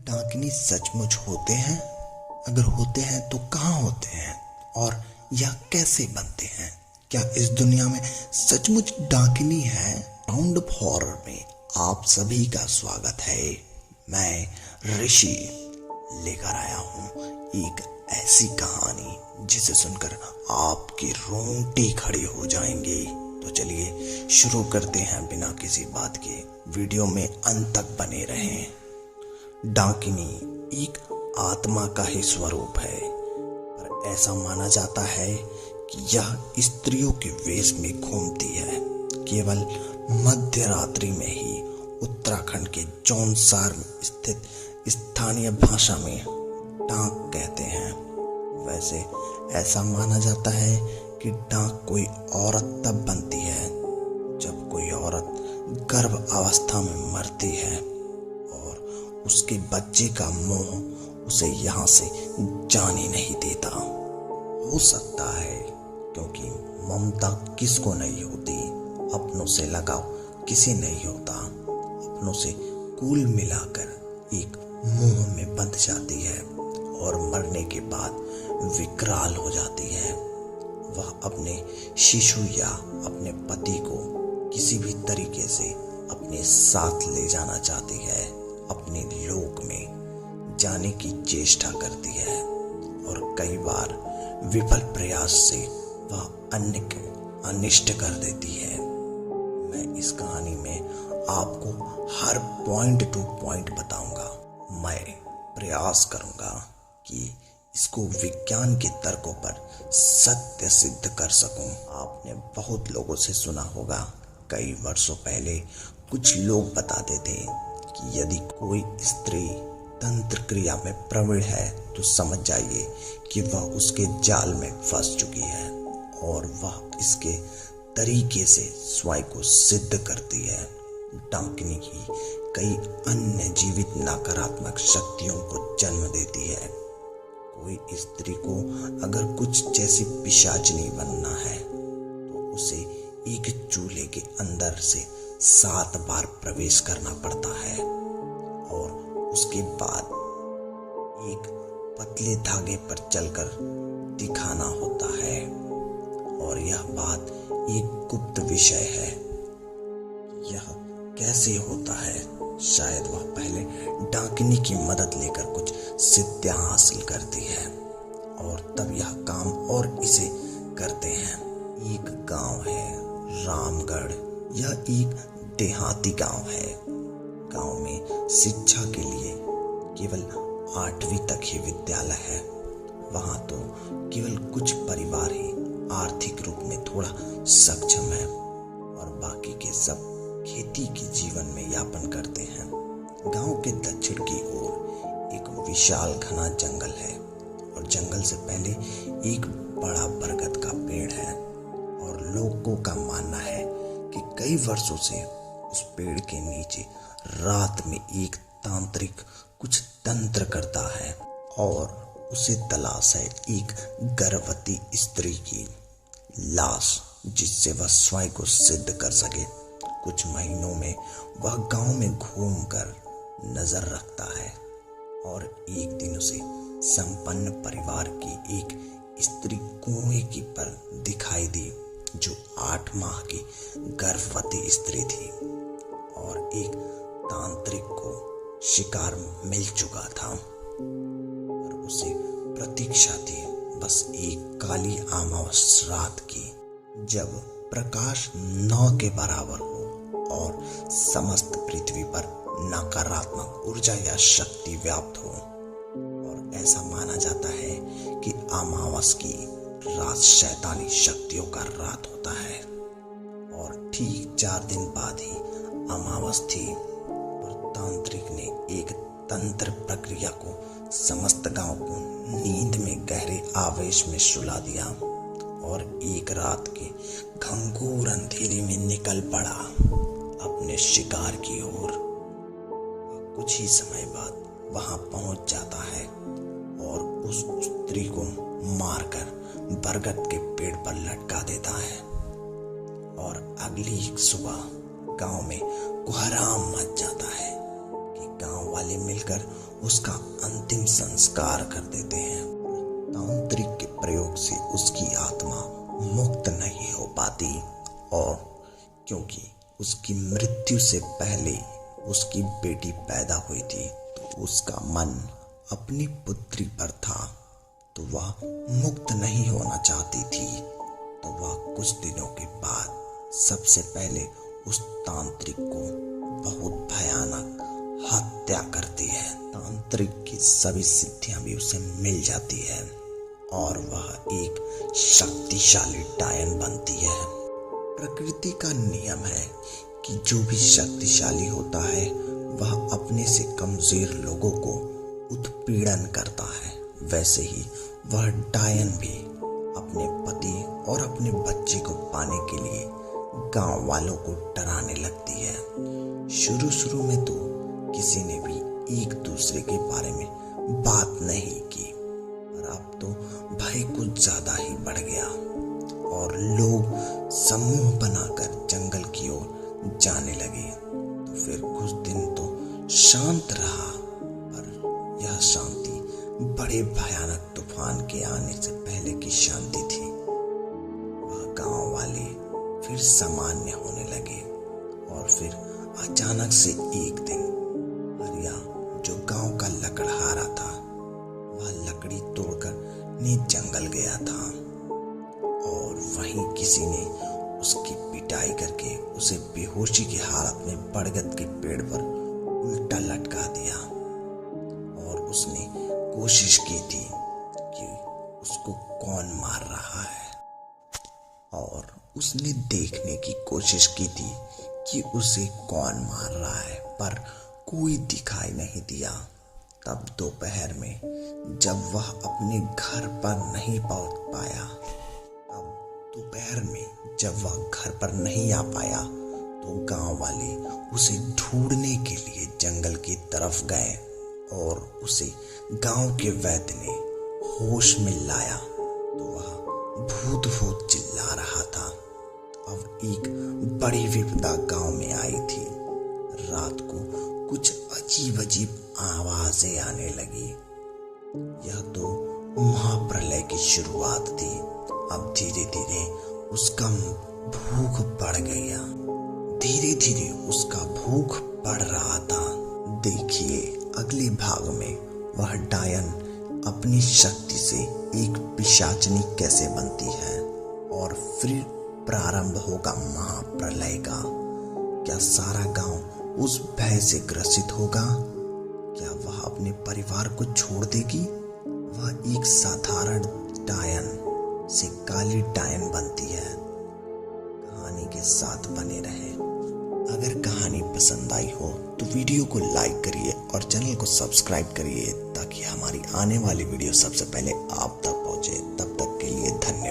डाकिनी सचमुच होते हैं? अगर होते हैं तो कहाँ होते हैं और यह कैसे बनते हैं? क्या इस दुनिया में सचमुच डाकिनी है? राउंड ऑफ हॉरर में आप सभी का स्वागत है। मैं ऋषि लेकर आया हूँ एक ऐसी कहानी जिसे सुनकर आपके रोंगटे खड़े हो जाएंगे। तो चलिए शुरू करते हैं बिना किसी बात के। वीडियो में अंत तक बने रहें। डाकिनी एक आत्मा का ही स्वरूप है, पर ऐसा माना जाता है कि यह स्त्रियों के वेश में घूमती है। केवल मध्य रात्रि में ही उत्तराखंड के जौनसार में स्थित स्थानीय भाषा में डाक कहते हैं। वैसे ऐसा माना जाता है कि डाक कोई औरत तब बनती है जब कोई औरत गर्भ अवस्था में मरती है और उसके बच्चे का मोह उसे यहाँ से जाने नहीं देता। हो सकता है क्योंकि ममता किसको नहीं होती, अपनों से लगाव किसे नहीं होता। अपनों से कुल मिलाकर एक मोह में बंध जाती है और मरने के बाद विकराल हो जाती है। वह अपने शिशु या अपने पति को किसी भी तरीके से अपने साथ ले जाना चाहती है, अपने लोक में जाने की चेष्टा करती है और कई बार विफल प्रयास से वह अन्य को अनिष्ट कर देती है। मैं इस कहानी में आपको हर पॉइंट टू पॉइंट बताऊंगा। मैं प्रयास करूंगा कि इसको विज्ञान के तर्कों पर सत्य सिद्ध कर सकूं। आपने बहुत लोगों से सुना होगा, कई वर्षों पहले कुछ लोग बताते थे कि यदि कोई स्त्री तंत्र क्रिया में प्रवीण है तो समझ जाइए कि वह उसके जाल में फंस चुकी है और वह इसके तरीके से स्वयं को सिद्ध करती है। डाकिनी की कई अन्य जीवित नकारात्मक शक्तियों को जन्म देती है। कोई स्त्री को अगर कुछ जैसी पिशाचनी बनना है तो उसे एक चूल्हे के अंदर से 7 बार प्रवेश करना पड़ता है और उसके बाद एक पतले धागे पर चलकर दिखाना होता है। और यह बात एक गुप्त विषय है। यह कैसे होता है? शायद वह पहले डाकिनी की मदद लेकर कुछ सिद्धियां हासिल करती है और तब यह काम और इसे करते हैं। एक गांव है रामगढ़। यह एक देहाती गांव है। गांव में शिक्षा के लिए केवल 8वीं तक ही विद्यालय है। वहां तो केवल कुछ परिवार ही आर्थिक रूप में थोड़ा सक्षम है और बाकी के सब खेती के जीवन में यापन करते हैं। गांव के दक्षिण की ओर एक विशाल घना जंगल है और जंगल से पहले एक बड़ा बरगद का पेड़ है और लोगों का मानना है कि कई वर्षों से उस पेड़ के नीचे रात में एक तांत्रिक कुछ तंत्र करता है और उसे तलाश है एक गर्भवती स्त्री की लाश जिससे वह स्वयं को सिद्ध कर सके। कुछ महीनों में वह गांव में घूमकर नजर रखता है और एक दिन उसे संपन्न परिवार की एक स्त्री कुएं की पर दिखाई दी जो 8 माह की गर्भवती स्त्री थी और एक तांत्रिक को शिकार मिल चुका था और उसे प्रतीक्षा थी बस एक काली अमावस रात की, जब प्रकाश 9 के बराबर हो और समस्त पृथ्वी पर नकारात्मक ऊर्जा या शक्ति व्याप्त हो। और ऐसा माना जाता है कि अमावस की रात शैतानी शक्तियों का रात होता है और ठीक 4 दिन बाद ही अमावस थी और तांत्रिक ने एक तंत्र प्रक्रिया को समस्त गांव को नींद में गहरे आवेश में सुला दिया और एक रात के घंघोर अंधेरे में निकल पड़ा अपने शिकार की ओर। कुछ ही समय बाद वहां पहुंच जाता है और उस स्त्री को मारकर बरगद के पेड़ पर लटका देता है और अगली सुबह गांव में कोहराम मच जाता है कि गांव वाले मिलकर उसका अंतिम संस्कार कर देते हैं। तांत्रिक के प्रयोग से उसकी आत्मा मुक्त नहीं हो पाती, और क्योंकि उसकी मृत्यु से पहले उसकी बेटी पैदा हुई थी तो उसका मन अपनी पुत्री पर था, तो वह मुक्त नहीं होना चाहती थी। तो वह कुछ दिनों के बाद सबसे पहले उस तांत्रिक को बहुत भयानक हत्या करती है। तांत्रिक की सभी सिद्धियां भी उसे मिल जाती है और वह एक शक्तिशाली डायन बनती है। प्रकृति का नियम है कि जो भी शक्तिशाली होता है वह अपने से कमजोर लोगों को उत्पीड़न करता है। वैसे ही वह डायन भी अपने पति और अपने बच्चे को पाने के लिए गांव वालों को डराने लगती है। शुरू में तो किसी ने भी एक दूसरे के बारे में बात नहीं की, पर अब तो भय कुछ ज्यादा ही बढ़ गया और लोग समूह बनाकर जंगल की ओर जाने लगे। तो फिर कुछ दिन तो शांत रहा, पर यह शांति बड़े भयानक तूफान के आने से पहले की शांति थी। वह गांव वाले फिर सामान्य होने लगे और फिर अचानक से एक दिन हरिया, जो गांव का लकड़हारा था, वह लकड़ी तोड़कर नीच जंगल गया था और वहीं किसी ने उसकी पिटाई करके उसे बेहोशी की हालत में बरगद के पेड़ पर उल्टा लटका दिया। और उसने कोशिश की थी कि उसको कौन मार रहा है, और उसने देखने की कोशिश की थी कि उसे कौन मार रहा है, पर कोई दिखाई नहीं दिया। तब दोपहर में जब वह अपने घर पर नहीं पहुंच पाया, तो गांव वाले उसे ढूंढने के लिए जंगल की तरफ गए और उसे गांव के वैद्य ने होश में लाया तो वह भूत भूत चिल्ला रहा था। अब एक बड़ी विपदा गांव में आई थी। रात को कुछ अजीब अजीब आवाजें आने लगी। यह तो महाप्रलय की शुरुआत थी। अब धीरे धीरे उसका भूख बढ़ गया। धीरे धीरे उसका भूख बढ़ रहा था। देखिए अगले भाग में वह डायन अपनी शक्ति से एक पिशाचनी कैसे बनती है और फिर प्रारंभ होगा महाप्रलय का। क्या सारा गांव उस भय से ग्रसित होगा? क्या वह अपने परिवार को छोड़ देगी? वह एक साधारण डायन से काली डायन बनती है। कहानी के साथ बने रहे। अगर कहानी पसंद आई हो तो वीडियो को लाइक करिए और चैनल को सब्सक्राइब करिए ताकि हमारी आने वाली वीडियो सबसे पहले आप तक पहुंचे। तब तक के लिए धन्यवाद।